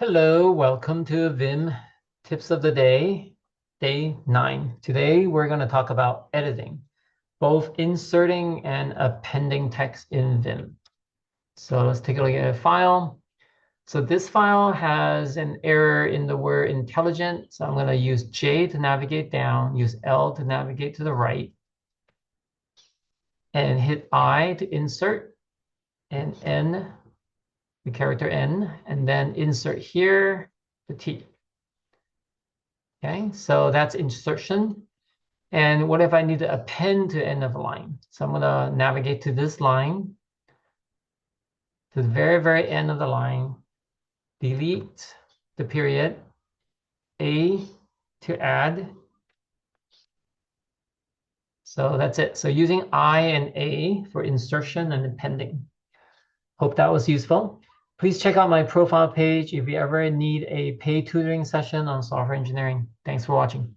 Hello, welcome to Vim Tips of the Day, Day 9. Today we're going to talk about editing, both inserting and appending text in Vim. So let's take a look at a file. So this file has an error in the word intelligent. So I'm going to use J to navigate down, use L to navigate to the right, and hit I to insert, and N, the character N, and then insert here, the T. Okay, so that's insertion. And what if I need to append to end of a line? So I'm going to navigate to this line, to the very, very end of the line, delete the period, A to add. So that's it. So using I and A for insertion and appending. Hope that was useful. Please check out my profile page if you ever need a paid tutoring session on software engineering. Thanks for watching.